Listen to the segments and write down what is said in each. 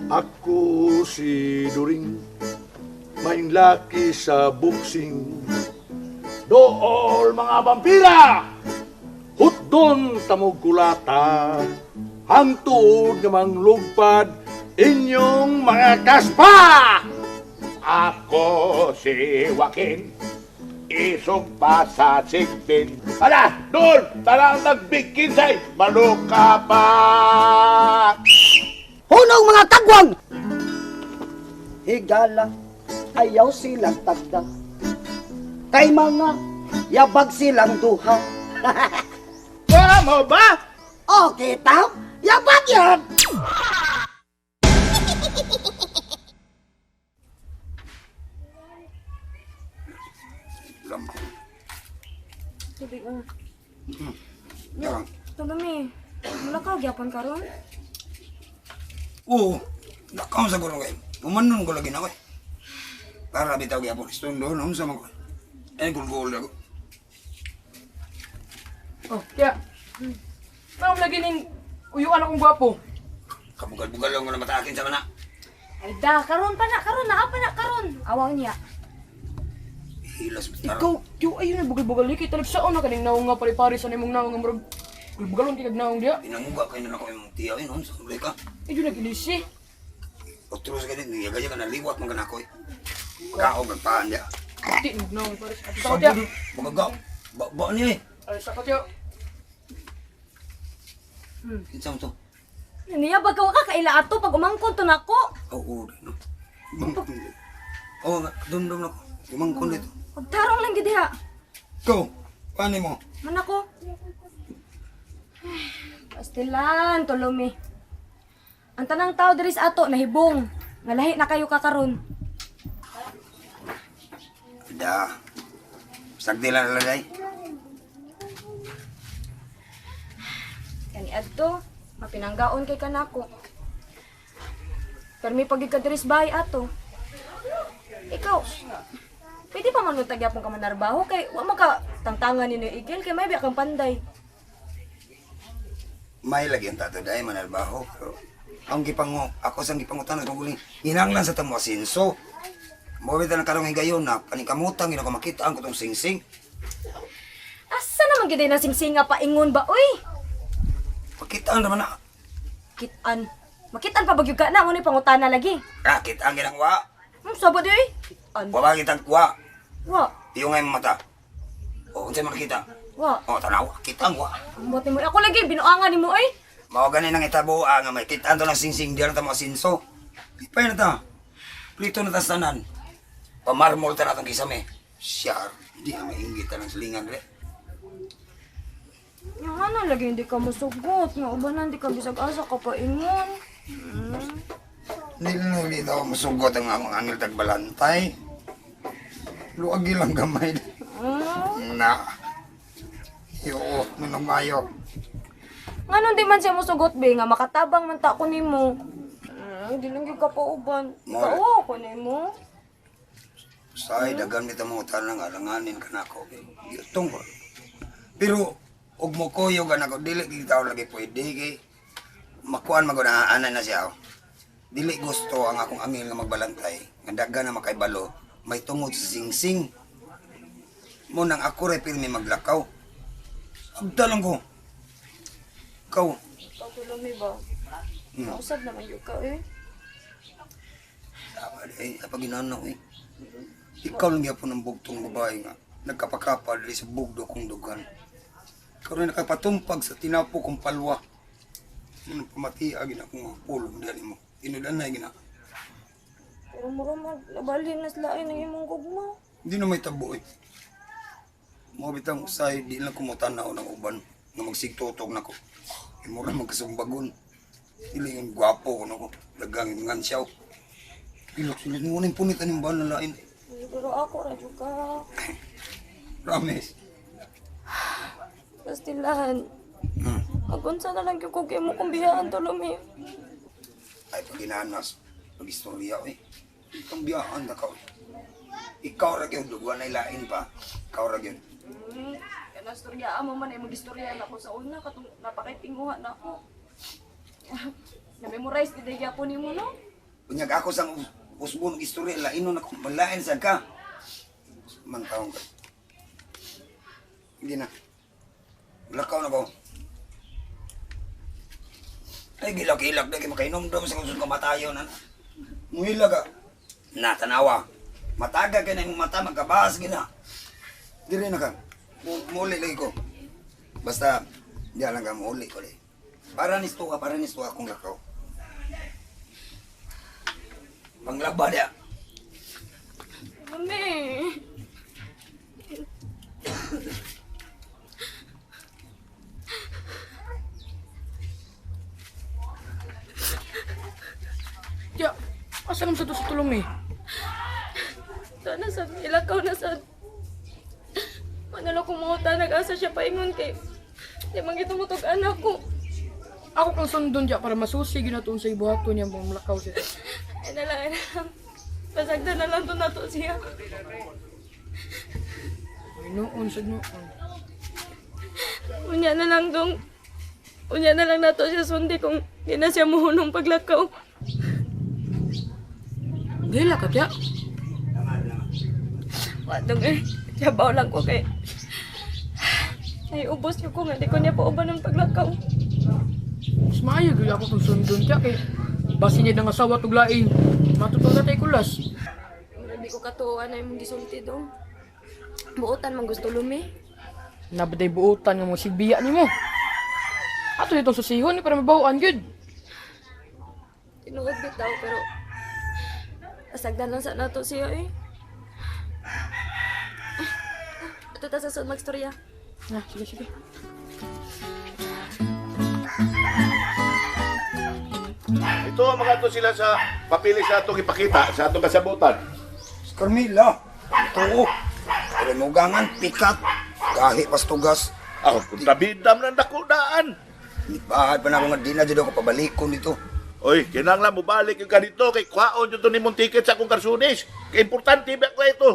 Ako si During, main laki sa boxing. Dool mga vampira! Hutdon tamog kulata, hangtod nga manglugpad inyong mga kaspa! Ako si Joaquin, isog pa sa sigbin. Hala, doon! Tarang nagbikinsay, maluka pa! Hunong mga kagwang! Higala, ayaw silang tagda. Kay mga yabag silang duha. Wala mo ba? O, kita? Yabag yan! Lamang. Tubig mo. Yan. Tulami. Wala ka, gyapon karon. Oo. Nakaw sa gulong kayo. Umanon ko lagi na ko eh. Para bitaw kaya po. Istundo na sa mga ko. Eh, gulgul ako. Oh, kaya. Naam lagi ning uyuan akong gwapo. Kabugal-bugal lang ko na matakin sa mana. Ay da, karon pa na, karon. Awaw niya. Hilas bitar. Ikaw, ayun na bugal-bugal ni kita nagsaon na kaning naong nga pare-pare sa nimong naong nga murag bugalon kay kag naong dia. Pinanguga kayo na ako yung tiyaw yun. Sa kulay ka. Ayun nagilisi. Pagturo sa ganit. Niya ganyan ka naliwat mong ganako eh. Kaog ang paan niya. Di naong pare. Sakot ya. Magagaw. Ba niya eh. Ay sakot ya. Kinsa mo to? Niya ba ka kaila ato pag umangkon to nako? Oo, no. Oo, dumdum na ko. Umangkon dito. Pagtarong lang gid diha. Ikaw, paano mo? Man ako. Pastilan, tulumi. Ang tanang tao diri sa ato nahibong. Nga lahi na kayo kakaron. Da. Sagdi lang lalay. Kani adto, mapinanggaon kay kanako. Permi pag ikadris bahay ato. Ikaw, pwede pa man tagyapon ka manarbaho kay wa maka tangtangan ni Igel kay may biya kang panday. May lagi ang tato dahil manalbaho. Pero ang gipango, ako sang gipangutan ng guling. Hinanglan sa tamo asinso. Mawit na karong higayon na panikamutang ginako makita ang kutong singsing. Asa naman gid na singsinga pa ingon ba oy? Pakitaan naman na. Kitan. Makitan pa bagyo ka na mo ni pangutana lagi. Rakit ang ginangwa. Sabo di oy. Kitan. Wala kitang kuwa. Wa, Iyong ngay mata. O, unsay makita. wa. O, tanaw, kitang wa. Ambot ni mo ako lagi binuangan nimo oy. Mao ganin ang itabo nga may kitaan to ng singsing diyan tamo asinso. Ipay na ta. Plito na ta sa tanan. Pamarmol ta natong kisame. Siyar, di ang maingit ng silingan re. Nga ano lagi hindi ka masugot. Nga ubanan di ka bisag asa ka pa ingon. Nilili daw masugot ang among angil tagbalantay. Luagi lang gamay. Na. Yo, mayo. Nga di man siya musugot be nga makatabang man ta ko nimo. Di lang gyud ka pa uban. Ikaw ko nimo. Say dagan nito mo tanang alanganin kanako. Tungkol. Pero ug mo koyo ganako dili gyud taw lagi pwede kay makuan magunaanan na siya. Dili gusto ang akong angil nga magbalantay. Nga daghan na makaibalo, may tungod sa singsing. Mo nang ako re pirmi maglakaw. Abda lang ko. Ikaw. Pagtulumi ba? Mausap naman yung ka eh. Tama eh, apa ginanaw eh. Ikaw lang yapon ang bugtong babae nga. Nagkapakapal rin sa bugdo kong dugan. Ikaw rin nakapatumpag sa tinapo kong palwa. Ano pamatiagin akong mga pulong dali mo. Inulan na gina. Pero mura labalin na sila ng imong gugma. Hindi na may tabo eh. Mga bitang usay, di lang kumutanaw ng uban na magsigtutog na ko. Imura magkasumbagon. Hindi yung gwapo ko na ko. Dagang yung ngansyaw. Ilok sulit mo na yung punitan yung bahan na lain. Pero ako radyo ka. Promise. Pastilan. Agunsa na lang yung kugay mo kung biyaan tulumi. Ay pag inanas, pag istorya eh. Itong biyaan na ka. Ikaw ra gyud duguan ay lain pa. Ikaw ra gyud. Kaya storya mo man ay mag-istorya na ako sa una katong napakitinguha na ako. Na-memorize di daya po nimo no? Unyag ako sang usbon istorya lainon ako malain sad ka. Mantaong ka. Hindi na. Lakaw na ko. Ay gilak-ilak na kayo makainom-dom sa kusog kamatayon na. Muhila ka. Natanawa. Mataga ka na yung mata magkabahas gina. Diri na ka. Muli lagi ko. Basta diyan lang ka muli ko lagi. Para nisto akong lakaw. Panglaba dia. Mami. Ya, asa naman sa to sa tulong eh. Sana sa ilakaw na sa... Manalo kumuta, nag-asa siya paingon kay... Di man gitumutog anak ko. Ako kang sundon dya para masusi ginatoon sa ibuhato niya mong lakaw siya. Ay na lang. Pasagdan na lang to na to siya. Ay noon, sad noon. Unya na lang dong... Unya na lang nato siya sundi kung di na siya muhunong paglakaw. Gila ka tiya. Wadong eh. Yabaw lang ko kay... Ay, ubos niyo ko nga. Di ko niya pauban ng paglakaw. Mas maayo gaya ako kang sundon tiya kay basi niya ng asawa tug lain. Matutong na tayo kulas. Hindi ko katuwa na yung gisulti dong. Buotan man gusto lumi. Nabaday buutan nga mo sigbiya ni mo. Ato itong susihon ni para mabahuan gyud. Tinuod bitaw pero... Asagdan lang sa nato siya eh. Ito ta sa sunod magstorya. Ah, sige. Ito ang mga to sila sa papilis na itong ipakita sa atong kasabutan. Carmila. Oo. Pero mugangan pikat. Gahi pastugas. Ako, kung tabidam ng dakudaan. Bahad pa na ako nga di na dyan ako pabalikon dito. Oy, kinanglan mo balik yung ganito kay kwaon yung nimong ticket sa akong karsunis. Kaya importante ba ko ito?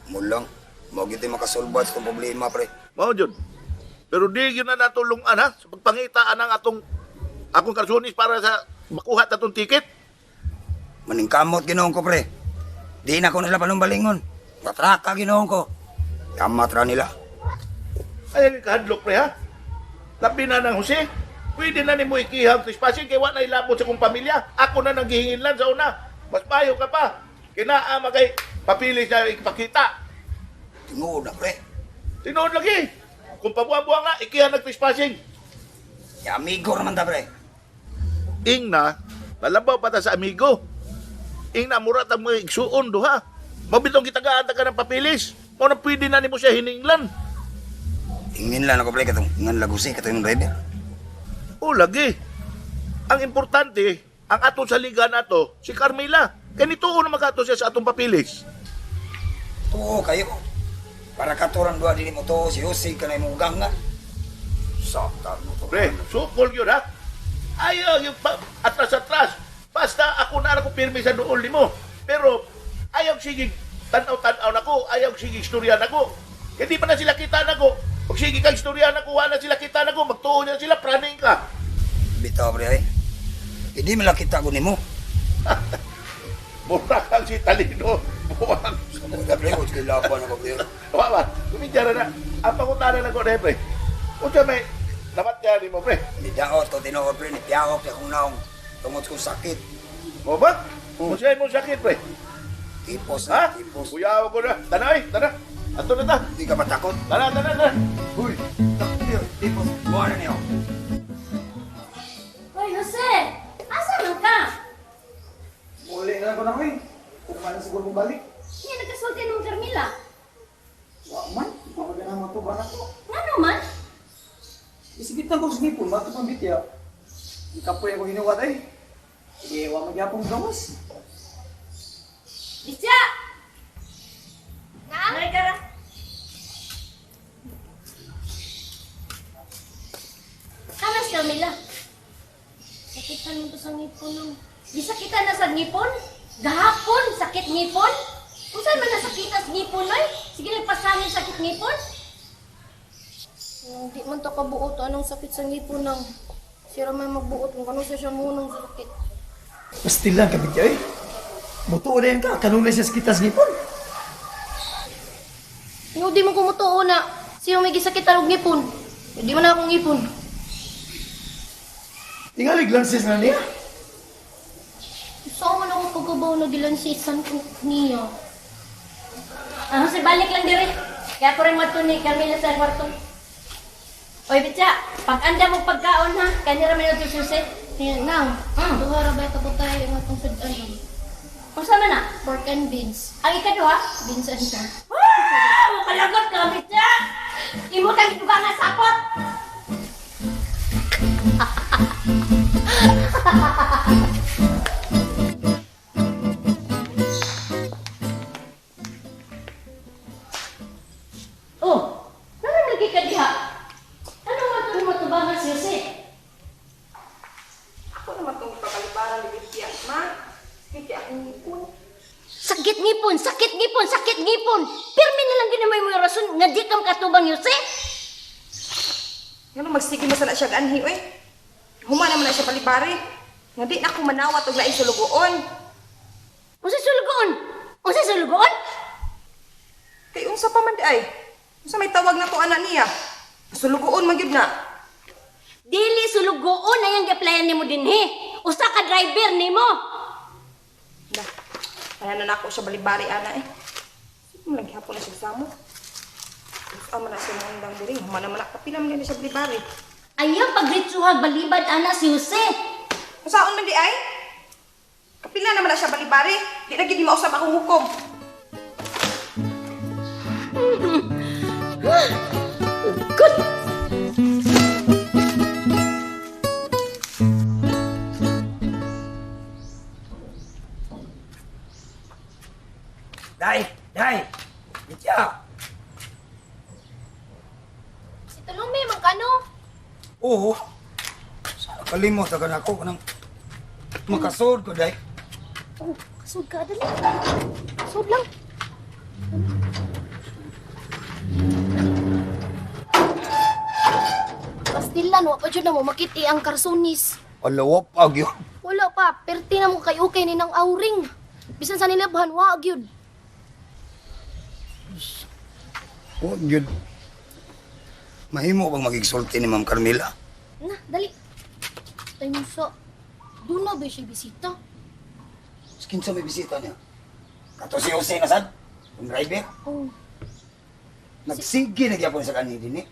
Mulang. Mo gito makasolbat sa problema pre. Mao jud. Pero di yun na natulungan ha sa pagpangitaan ng akong karsunis para sa makuha tatong ticket. Maningkamot ginoon ko pre. Di na ko nila panumbalingon. Patraka ginoon ko. Kamat ra nila. Ay, kahadlok pre ha. Labi na ng Jose. Pwede na ni mo ikihang trespassing kay wa na ilabot sa kong pamilya. Ako na nang gihinginlan sa una. Mas payo ka pa. Kinaama kay papilis na ipakita. Tingood na pre. Tinood lagi. Kung pabuang-buang nga, ikihang nag-trespassing. Ya amigo naman ta pre. Ing na, nalabaw pa ta sa amigo. Ing na, murat ang mga igsuon duha. Mabitong kitagaan ka ng papilis. Mo na pwede na ni mo siya hininglan. Tingin lang ako pre katong ngan lagusi katong driver. O lagi. Ang importante, ang ato sa liga nato, si Carmela. Kaya nito na magato siya sa atong papilis. Oo kayo. Para katuran dua dili mo to si Jose kanay mo gang nga. Saktan mo to. Pre, sukol yun ha. Ayaw yung atras-atras. Basta ako na ako pirmi sa dool ni mo. Pero ayaw sige tanaw-tanaw na ko. Ayaw sige istorya na ko. Hindi pa na sila kita na ko. Pag sige kang istorya na ko, wala sila kita na ko. Magtuon na sila, praning ka. Bitaw pre ay. Hindi man lang kita ko nimo. Mura kang si Talino. Buwang. Sa pre ko kilaban ako pre. Wawa, kumidyara na. Ang pangutana na ko na pre. O siya may namatya mo pre. Ni daot to tinuod pre ni piyahok sa kung naong tungod ko sakit. O ba? Kung siya mo sakit pre. Tipos Ha? na tipos. Kuyaw ko na. Tanay, tana. Ato na ta. Di ka matakot. Tana. Uy, tipos. Buwan na niyo. Hoy, Jose! Asa man ka? Uli na ako na ko eh. Kung paano siguro kong balik. Nga nagkasulti ng Carmila. Wak man, mapagyan ang matuban ako. Nga naman? Isigitan ko sa nipon, matupang bitya. Ikapoy ako hinuwat eh. Sige, wak magyapong gawas. Bisya! Naam? Kara. Kamas Carmila. Sakitan mo to sa ngipon ng... Di sakitan na sa ngipon? Gahapon, sakit ngipon? Kung saan man nasakitan sa ngipon, ay? Sige, nagpasamin sakit ngipon? Hindi man to kabuot anong sakit sa ngipon nang. Sira may magbuot kung ano siya munong sakit. Pastilan ka bitya eh. Mutuo na yan ka, kanunay siya sakitas ngipon. Yung di mo kumutuo na sino may gisakitan og ngipon. Di man akong ngipon. Tingalig lang siya na niya. So, man ako pagkabaw na gilansisan ko niya. Ah, si balik lang dire. Kaya ko rin matunig kami sa kwarto. Oy, bitya, pag-anda mo pagkaon ha. Kanya raman yung susi. Tingnan lang. Duha ra ba ito ko tayo yung atong sudan. Kung sama na? Pork and beans. Ang ikaduha? Beans and corn. Wow! Kalagot ka, bitya! Imo kang duga nga sapot! Oh, naman lagi ka diha? Ano matubangan siya si? Ako naman itong pakalibaran ni Bitya, ma. Hindi akong ngipon. Sakit ngipon, sakit ngipon, sakit ngipon. Pirmi na lang ginamay mo yung rason nga di kam katubang yun si? Nga magsige mo sana siya ganhi, oy. Huma naman na siya palibari. Nga di na ako manawat og lain sulugoon. Unsay sulugoon? Unsay sulugoon? Kay unsa pa man di ay? Unsa may tawag na to anak niya? Sulugoon man gyud na. Dili sulugoon na yung gaplayan nimo dinhi. Usa ka driver nimo. Da. Kaya na nako siya balibari ana eh. Sige mo lagi hapon na siya samo. Ama na siya nang undang diri. Huma naman kapila man din siya balibari. Ayaw pagritsuhag balibad ana si Jose. Usaon man di ay? Kapila naman na siya balibari. Di lagi di mausap akong hukom. Good. Day! Bitya! Si Tulong may magkano? Oo. Sana kalimot agad ako kanang makasod ko, day. Oh, kasod ka dali. Kasod lang. Pastilan, wa pa dyan na mo makiti ang karsonis. Alawap pag yun. Wala pa, perti na mo kay okay ni nang auring. Bisan sa nilabhan, wa gyud. Huwag yun. Mahimo bang magigsulti ni Ma'am Carmela? Na, dali. Tayo mo sa... Doon na ba siya bisita? Kinsa may bisita niya? Kato si Jose na sad? Yung driver? Oh, Nagsige na gyapon sa kanina din eh.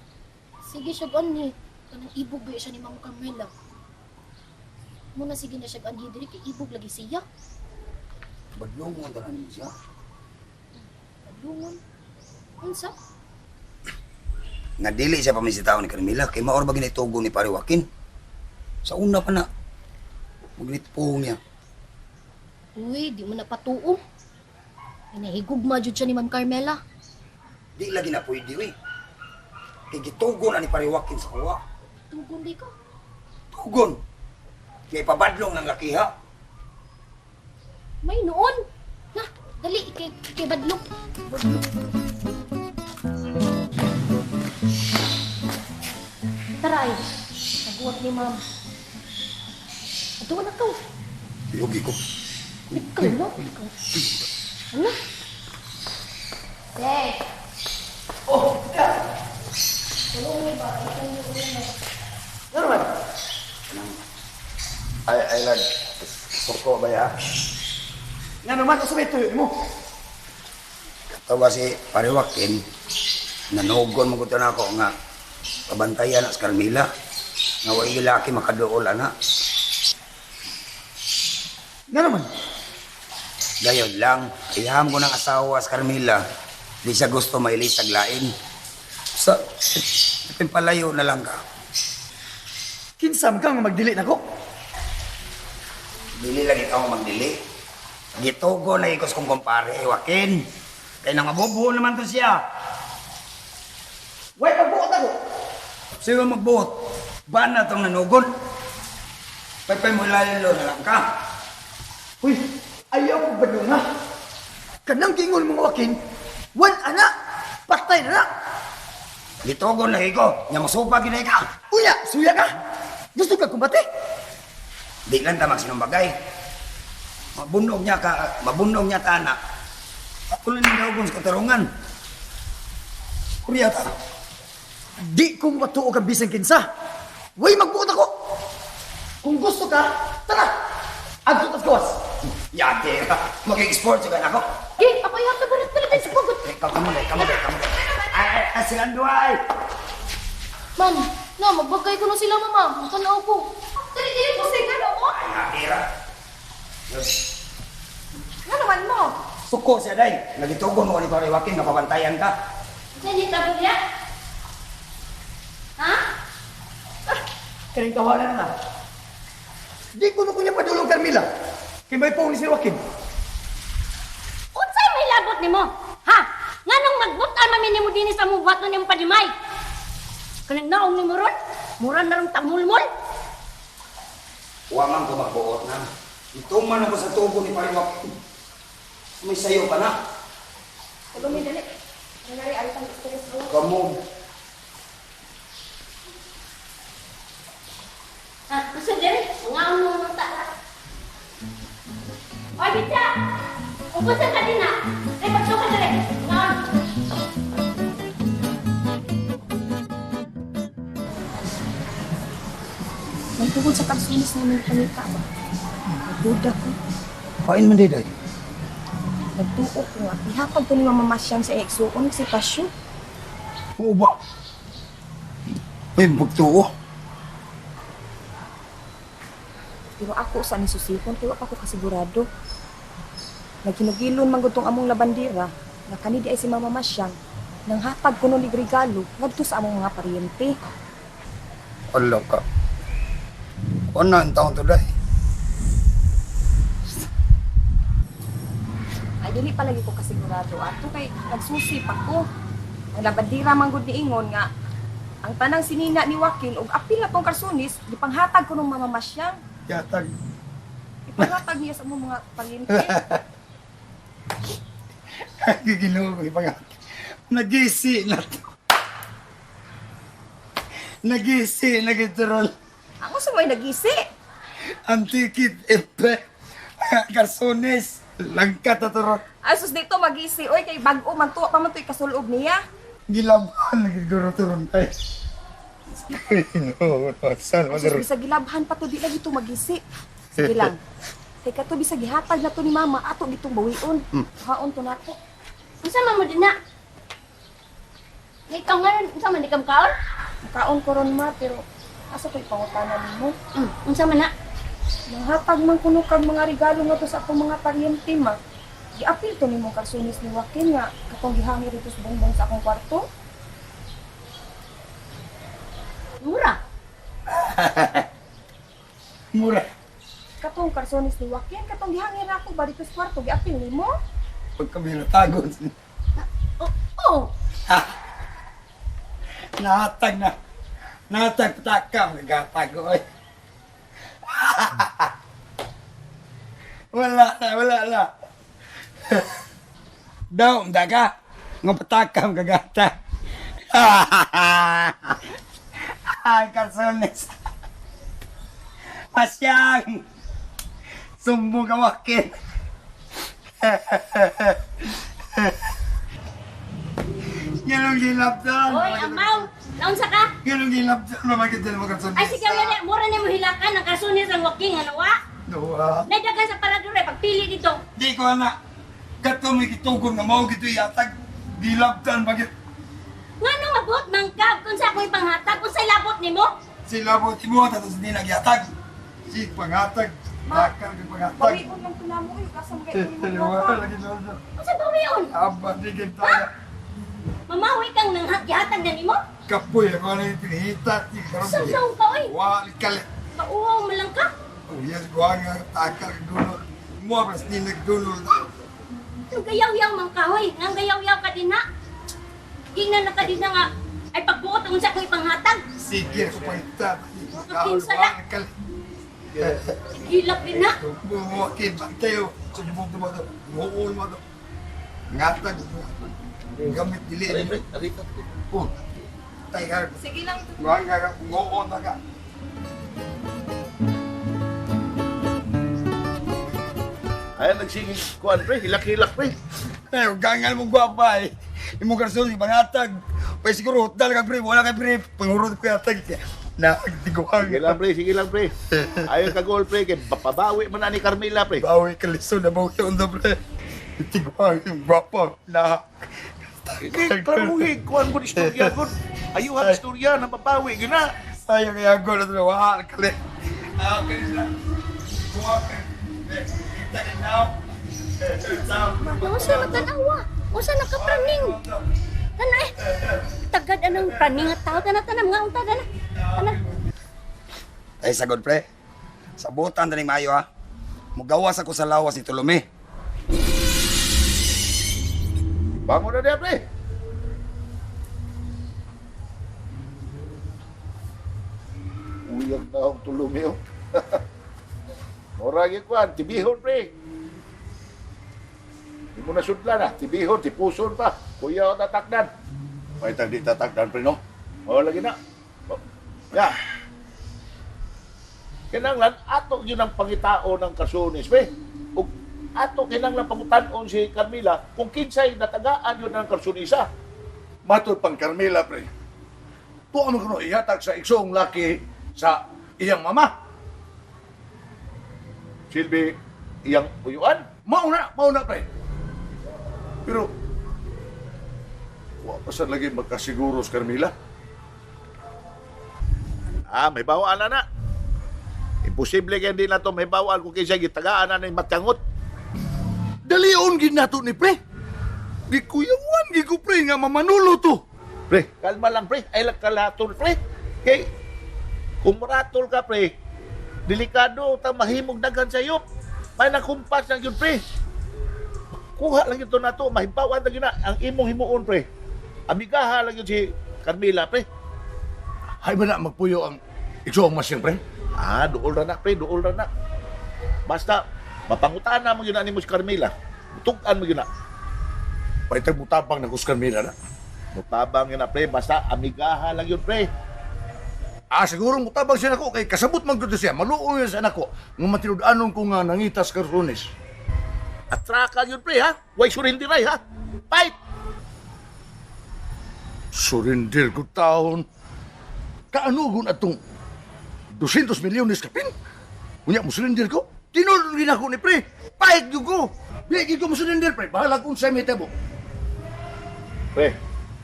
sige siya ganhi. Kanang ibog ba siya ni Ma'am Carmela? Muna sige na siya ganhi diri kay ibog lagi siya. Badlong mo tanan niya siya. Lungon. Unsa? Nga dili siya pamisitaw ni Carmela kay maor ba ginitugo ni Pare Joaquin. Sa una pa na. Magnitpong niya. Uy, di mo na patuo. Inahigugma jud siya ni Ma'am Carmela. Di lagi na pwede eh. Kay gitugo na ni Pare Joaquin sa kuwa. Tugon di ka. Tugon. Kay pabadlong ng lakiha. May noon. Na, dali kay badlok. Tara ay. Naguwag ni Ma'am. Ito na ka. Yugi ko. Ikaw na. Ikaw. Ano? Hey. Oh, ya. Ano naman? Ay lang. Suko ba ya? Nga naman, asa may tuyo mo? Tawa si Pare Joaquin. Nanugon mo ko na ako nga pabantayan na sa Carmela. Nga wa ilaki makaduol ana. Nga naman? Gayon lang, iham ko ng asawa sa Carmela. Di siya gusto mailis taglain. Sa pimpalayo na lang ka. Kinsam kang magdili na ko? Dili lang ikaw magdili. Gitugo na ikos kong kumpare, Joaquin. Kaya nang mabubuo naman to siya. Wait, pagbuot ako! Sige magbuot. Ba na itong nanugon? Pagpay mo lalilo na lang ka. Uy, ayaw ko ba nung ha? Kanang gingon mong wakin, wan anak, patay na na. Gitugo na iko, nga masupa ginay ka. Uya, suya ka? Gusto ka kumbate? Di lang tamang sinumbagay. Mabunog niya ta anak. Ako lang nilawag sa katarungan. Kuryata. Di ko matuo ka bisan kinsa. Way magbuot ako. Kung gusto ka, tara. Agtot at gawas. Yate ka. Mag-export ka na ako. Eh, apa yung kabarat talaga sa pagod? Kamu deh. Ay, silang dua ay. Man, na, magbagay ko na sila, mama. Makanaw ko. Dili ko sa gano'n mo. Ay, nakira. Nga naman mo. Suko siya, day. Nagitugon mo ni Pare Joaquin, napabantayan ka. Hindi tabog ya? Ha? Kaning tawanan na. Di ko na kunya padulong Carmela. Kay may pong ni si Joaquin. Unsay may labot nimo? Ha? Nganong magbutan mami nimo dinhi sa mubuhat nimo padimay? Kanang naong nimo ron? Mura na ron tamulmol? Waman ko magbuot na. Ituman ako sa tubo ni Pare Joaquin. May sayo pa na. Tulungan dali. Nangyari alitan stress mo. Kamu. Ha? Kasi diri, ngaon mo mga tala. Oy, bitya! Ubusan ka din na. Ay, pagsuka diri. Ngaon. May tungkol sa kalsunis na may panika ba? Nagduda ko. Kain man day. Nagtuo ko nga. Ihapag ko ni mamamasyang sa eksuon si Pasyo. Oo ba? May magtuo. Pero ako sa nisusipon, kaya pa ko kasigurado. Naghinugilon man gutong among labandira, na kanidi ay si Mama Masyang, nang hatag ko nung regalo, ngadto sa among mga paryente. Allah ka. Kung na ang taon to day. Ay, dili pa lagi ko kasigurado. Ato kay nagsusip ako. Ang labandira man gud niingon nga, ang tanang sinina ni Joaquin ug apil na tong karsunis, gipanghatag ko nung Mama Masyang. Yatag. Ipanghatag niya sa among mga paryente. Giginoo ko ipang. Nagisi na to. Nagisi na giturol. Ako sa may nagisi. Antikit epe. Karsones. Langkat na turol. Asus dito magisi. Oy, kay bag-o man to. Pa man to'y kasulob niya. Gilaban nagiguro turol ay. No, saan Asus, bisa gilabhan pa to. Di lagi to magisi. Sige lang. Kay kato bisa gihatag na to ni Mama. Ato ditong bawion. Haon to na to. Unsa man mo din na? Ikaw nga, unsa man di ka makaon? Kaon ko ron ma, pero asa ko'y pangutanan mo? Unsa man na? Nanghatag man kuno kag mga regalo nga to sa akong mga paryente ma. Giapil to nimong karsunis ni Joaquin nga katong gihangir dito sa bongbong sa akong kwarto. Mura. Mura. Katong karsunis ni Joaquin katong gihangir ako ba dito sa kwarto giapil nimo? Pagkabila tagon. Oh. Nahatag na. Nahatag patakam. Nagatag ko ay. Wala na. Daw, daga. Nga patakam kagata. Ay, kalsones. Masyang. Sumbo ka Joaquin. Ganong gilaptan. Oy, amaw. Naunsa ka? Ganong gilaptan. Mamakita mo kalsones. Ay, sige, mura na mo hilakan ang kasunis ang walking, ano wa? Dua. Nadagan sa paradure, pagpili dito. Di ko anak. Kato may kitugong na mau gito yatag. Gilaptan bagit. Nga nung mabot, mangkab, kung sa ako'y panghatag, kung sa'y labot ni mo. Sila po timo tapos hindi nagyatag. Si pangatag. Bakal ng pangatag. Bawion lang pala mo eh kasam kay Wala mo. lagi doon. Kung sa bawion, Aba, di kita. mamawi kang nang hatag na ni mo. Kapoy ako na yung pinihita. Sasaw ka, oy. Wali kalit. Pauwaw mo lang ka. Oh yes, gua nga takal dunol. Mo pas ni nagdunol. Ang gayaw-yaw mang kahoy, ang gayaw-yaw ka din na. Gingnan na ka din na nga, ay pagbuot kung sa ako'y panghatag. Sige ko pa ita. Kinsa na. Kalit. Gilap din na. Bumukin tayo. Subok mo to. Muul mo to. Ngatag. Gamit dili. Oh. Tayo. Sige lang. Gua nga ngoon na ka. Ay, nagsiging kuan, pre. Hilak-hilak, pre. Eh, gangal mong gwapa eh. Imong karson, ibangatag. Pwede siguro, dal ka pre, wala kay pre. Pangurot ko yatag. Nakagtiguang. Sige lang, pre. Ayaw ka goal, pre. Kaya papabawi man na ni Carmela, pre. Bawi ka liso na bawi yun na pre. Tiguang yung gwapa. Klaruhin, kuan ko ni istorya, kun. Ayuhan istorya na papawi, gina. Sayang kaya ako na ito. Wahal ka le. Okay na. Kuwak ka. Takin na. Mausa matanawa. Usa nakapraning. Tana eh. Tagad anang praning at tao. Tana mga unta. Tana. Ay, sagod pre. Sabutan na ni Mayo ha. Mugawas ako sa lawas ni Tolome. Bangon na niya, pre. Uyag na akong tulumi, oh. Moragi kuan, tibihon, pre. Di mo nasudlan, ah. Tibihon, tipuson pa. Kuya o tatakdan. May di tatakdan, pre, no? O, lagi na. Ya. Kinanglan, ato yun ang pangitao ng Kasunis, pre. Ug ato kinanglan pangutanon si Carmela kung kinsay natagaan yun ng Kasunisa. Matod pang Carmela, pre. Tuwa mo kuno ihatag sa iksong laki sa iyang mama. Silbi, iyang uyuan. Mauna, pre. Pero, wa pa sad lagi magkasiguro sa Carmela. Ah, may bawaan na. Imposible kaya hindi na ito may bawaan kung kinsay gitagaan na ng matyangot. Dalion gid nato ni pre. Di kuyawan gi ko pre nga mamanulo to. Pre, kalma lang, pre. Ay lang kalatol, pre. Kay, kung maratol ka, pre, delikado, mahimog dagan sa iyo. May nakumpas lang yun, pre. Kuha lang yun to na to. Mahimpawan lang yun na. Ang imong himuon, pre. Amigaha lang yun si Carmela, pre. Hay ba na magpuyo ang iksong masyang pre? Ah, duol na, pre. Duol na. Basta, mapangutaan na mo yun na ni mo si Carmela. Tugan mo yun na. Paitag mutabang na kus Carmela na. Mutabang yun na, pre. Basta, amigaha lang yun, pre. Ah, siguro mutabang siya nako kay kasabot man gud siya. Maluoy sa nako nga matinud-anon ko nga nangitas Karunes. Atraka yun, pre, ha? Way surindiray, ha? Fight! Surrender ko taon. Kaanugon atong 200 milyones kapin? Unya mo surrender ko? Tinulong din ako ni pre. Pahit yun ko. Bigay ko mo surrender pre. Bahala kung sa metabo. Pre,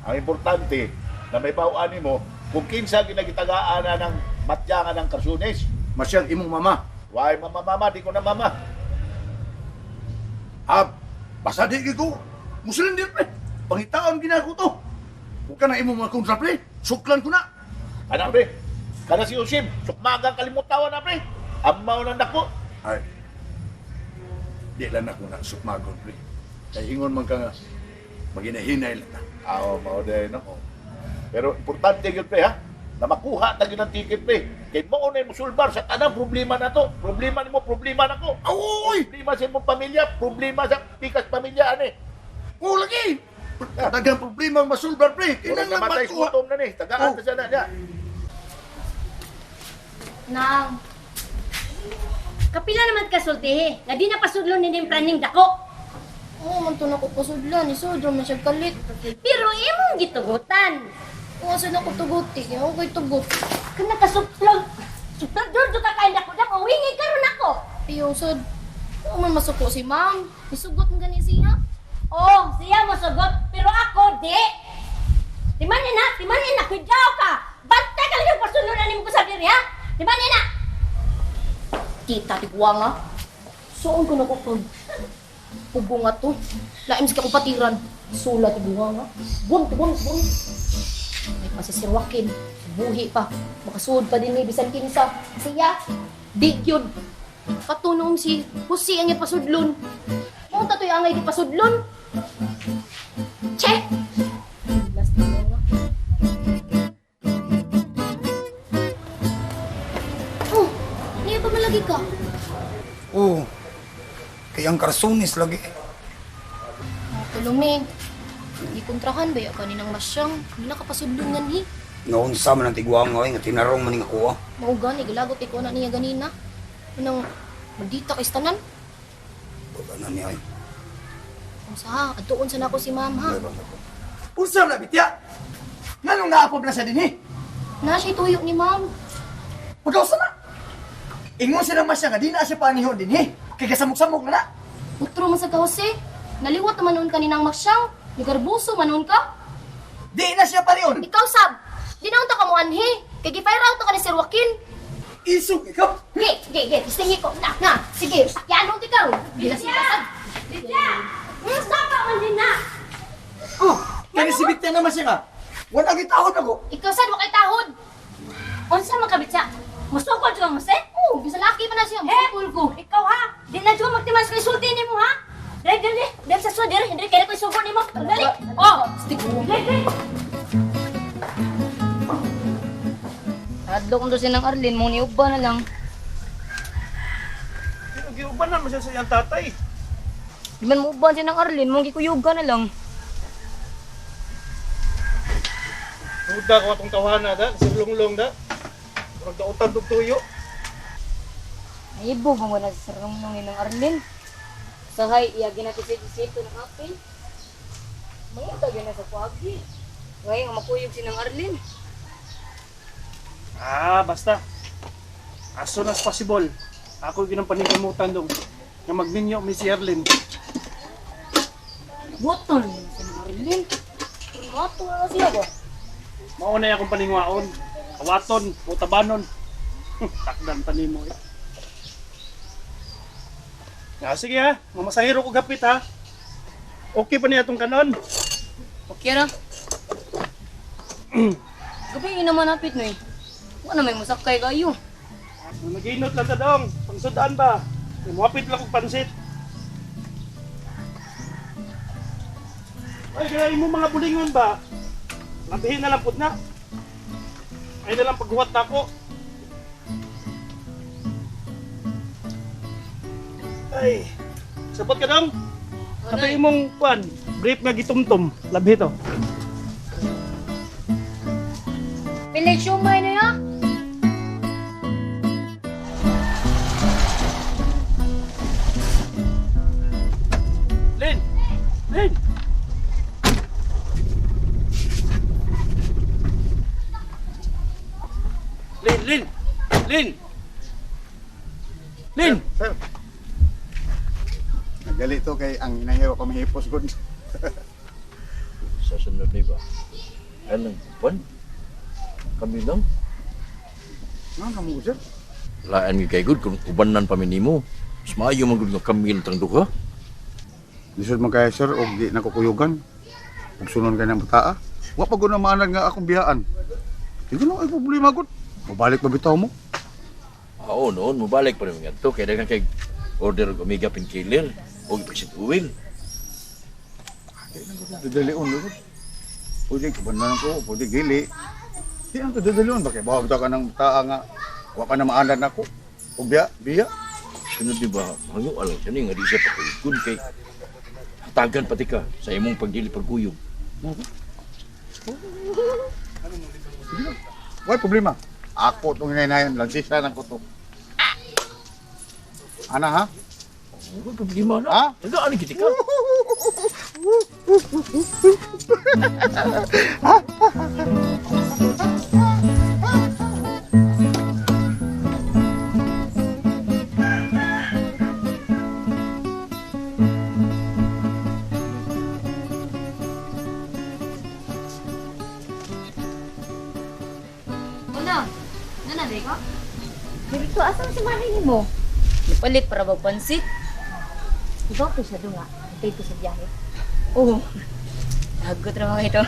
ang importante na may bawaan mo kung kinsa ginagitagaan na ng matyangan ng Karsunes. Masyang imong mama. Why, mama, di ko na mama. Ah, basta di ko. Mo surrender pre. Pangitaon ginako to. Huwag ka na imong mga kontra pre. Suklan ko na. Anak, pre, kada si Usim, sukmagang kalimutawan na, pre. Amaw na nako. Ay. Di lang ako na sukmagon pre. Kaya ingon man ka nga. Maginahinay lang na. Oo, mauday, no? Pero importante yun, pre, ha? Na makuha tayo ng ticket, pre. Kaya mo na yung musulbar sa tanang problema na to. Problema ni mo, problema na ko. Aoy! Problema sa imong pamilya, problema sa pikas pamilya, ane. Oo, lagi! Tagang problema ang masulbar, pre. Kung Inang lang namatay matuwa. gutom na ni, tagaan na siya na niya. Nang. Kapila naman ka sultihi. Nga di na pasudlon ni ning praning dako. Oo, man to na ko pasudlan. Isodro man siya kalit. Pero imong gitugutan. Oo, saan ako tuguti. Kaya ako ko'y tugot. Kana ka suplog. Suplog doon ka kain dako dako. Wingi karon ako. Ayaw, sad. Oo man masuko si ma'am. Isugot ng gani siya. Oh, siya mo sugot. Pero ako, di. Timanin na. Kuidaw ka. Basta ka lang yung pasulunan ni mo ko sa diri, ha? Timanin na. Kita, tigwa nga. Saan ko na ko pag pubo nga to? Laim sa kapatiran. Sula, tigwa nga. Buwan. May pasasirwakin. Buhi pa. Makasuod pa din ni bisan kinsa. Siya, di yun. Katunong si Pusi ang ipasudlon. Kung tatoy ang ay ipasudlon. Che! Last na nga. Oh, niya pa malagi ka? Oo. Kaya ang Karsunes lagi. Tulumi. Di kontrahan ba yung kaninang masyang? Hindi nakapasudlungan ni. Naunsa man ang tiguang nga tinarong man nga kuha. Maugan, igalagot ikaw na niya ganina. Anong, magdita kay stanan? Huwag ka na niya ay. Unsa, atuon sa nako si ma'am ha. Unsa na bitya? Nganong naapod na sa dinhi? Na siya tuyo ni ma'am. Pagkausa na. Ingon sila masya nga di na siya panihon dinhi. Kay kasamok-samok na na. Utro man sa kawsi. Naliwat naman noon kaninang maksyang. Nigarbuso man noon ka. Di na siya panihon. Ikaw sab. Di na unta ka mo anhi. Kay gi-fire out ka ni Sir Joaquin. Isog ikaw. Ge, istingi ko. Na. Sige, sakyanong ikaw. Bila siya sab. Saka man din na. Oh, Kaya si bitya naman siya nga. Wala gitahon ako. ikaw sad mo kay tahod. Unsa makabitsa? Musukol ka mo, se? Oh, bisa laki pa na siya. Musukol ko. Ikaw ha? Di na dyan magtimas kay sulti ni mo ha? Dali. Dali sa suwa, dali. Hindi kaya ko isugo ni mo. Dali. Oh, stick. Dali. Adlo kung to sinang Arlene, mong niuba na lang. Giuban naman siya sa iyang tatay. Di man mo uban sinang Arlene, mong gikuyuga na lang. Tuda ko atong tawhana da, si Lunglong da. Murag dautan tug tuyo. Naibo bang wala sa sarong nung ninang Arlene. Sahay, iyagin natin sa disito ng apil. Mangita yun na sa pagi. Ngayon, makuyog sinang Arlene. Basta. As soon as possible. Ako ginang paningkamutan dong. Nga magninyo mi si Erlin. Botol sinang Arlene. Mato na siya ba? Mauna akong paningwaon. Kawaton, utabanon. Takdan pa nimo eh. Sige ha, mamasahiro ko gapit ha. Okay pa niya itong kanon. Okay na. Gabi yun naman napit na eh. Wala may musakay kayo. Naginot lang ta dong. Pangsudaan ba? Muhapit lang kong pansit. Ay, kaya mo mga bulingon ba? Labihin na lang pud na. Ay na lang paghuwat na ako. Ay, sabot ka dong? Sabi mong kwan, brief nga gitumtum. Labi to. Pilit siumay na ya. Lin! Lin! Lin! Lin! Lin! Sir. Nagali to kay ang inahiwa ko mahipos gud. Sa sunod ni ba? Anong buwan? Kami lang. Nga mo sir. Laan nga kay good kung ubanan pa minimo. Mas maayo man gud nga kami lang duha. Lisod man kaya sir og di nakukuyugan. Ug sunon kay nang bataa. Wa pa gud na maanad nga akong biyaan. Di ko na ay problema gud. Mabalik ba bitaw mo? Oo, noon mobalik pa rin nga to. Kaya dagan kay order og omega painkiller o ipasit uwil. Dadalion gud. Pwede kubanan ko, pwede gili. Di ang dadalion ba kay bawag ta ka nang bataa nga wa ka na maanad nako. Og biya. Sunod di ba? Hango alam siya ni nga di siya pakuyugon kay hatagan pati ka sa imong pagdili pagkuyog. Wala problema. Ako itong hinaynayan, lansisa ng kuto. Ana ha? Huwag problema na. Ha? Tagaan kita ka. Nanabay ko? Dito, asan si Manny mo? Napalit para ba pansit? Ikaw ko siya doon nga. Hintay ko sa biyahe. Oo. Hagot ra mga ito.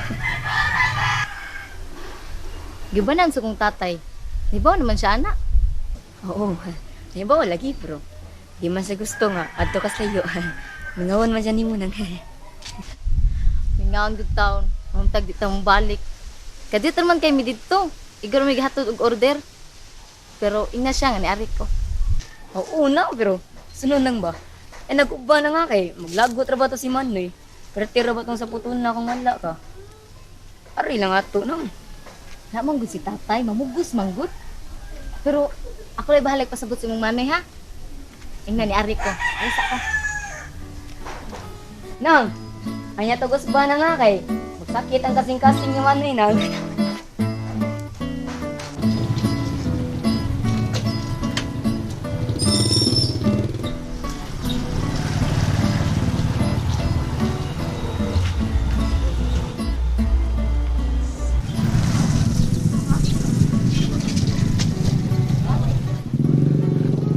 Gibanan sa kong tatay. Di ba naman siya anak? Oo. Di ba lagi bro? Di man sa gusto nga. Adto ka sa'yo. Nangawan man siya ni mo nang. Mingaon good taon. Mamtag di taong balik. Kadito naman kay mi dito. Igor may gihatod og order. Pero ina siya nga ni-ari ko. Oo na, pero sunod nang ba? Nag-uba na nga kay. Maglagot ra ba to si Manoy? Pero tira ba tong sa puton na kung wala ka? Ari lang ato nang. Namang gud si tatay. Mamugos manggod. Pero ako lang bahalag pasabot sa imong mami ha. Ingna ni-ari ko. Ay sa ka. Nang, kanya tugos ba na nga kay? Magsakit ang kasing-kasing yung ano Nang.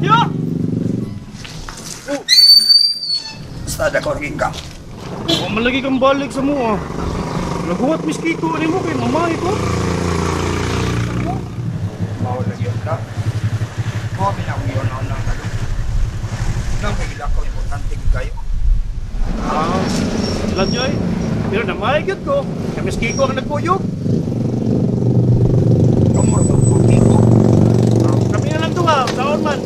Yo! Basta ako naging ka. Huwag man lagi kang balik sa mo ah. Naguwat miski ko ni mo kay mamay ko. Bawal lagi yun ka. Mga pinakong yun ako lang ka. Nang may ilakaw, importante kayo. Ah, sila Joy. Pero namay gyud ko. Kay miski ko ang nagkuyog. Kamor ba ko ko? Kami na lang to ha, saon man.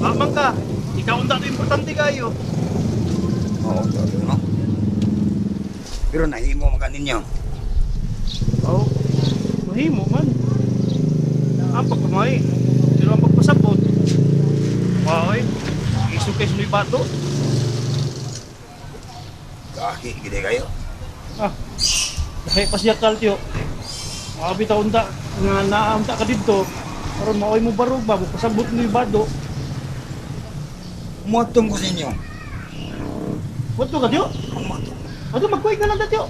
Mamang ka. Ikaw ang dato importante kayo. Oo, sabi no. Pero nahimo mga ninyo. Oh, mahimo man. Ang pagkamay. Pero ang pagpasabot. Wow, isog kayo sa bato. Kaki, gede kayo. Ah, dahil pa siya kaltyo. Makabi taon da, nga naamta ka dito. Karon maoy mo baro ba, pasabot mo yung bado. Motong ko sa inyo. Wato ka, tiyo? Wato, magkuhay ka lang da, tiyo.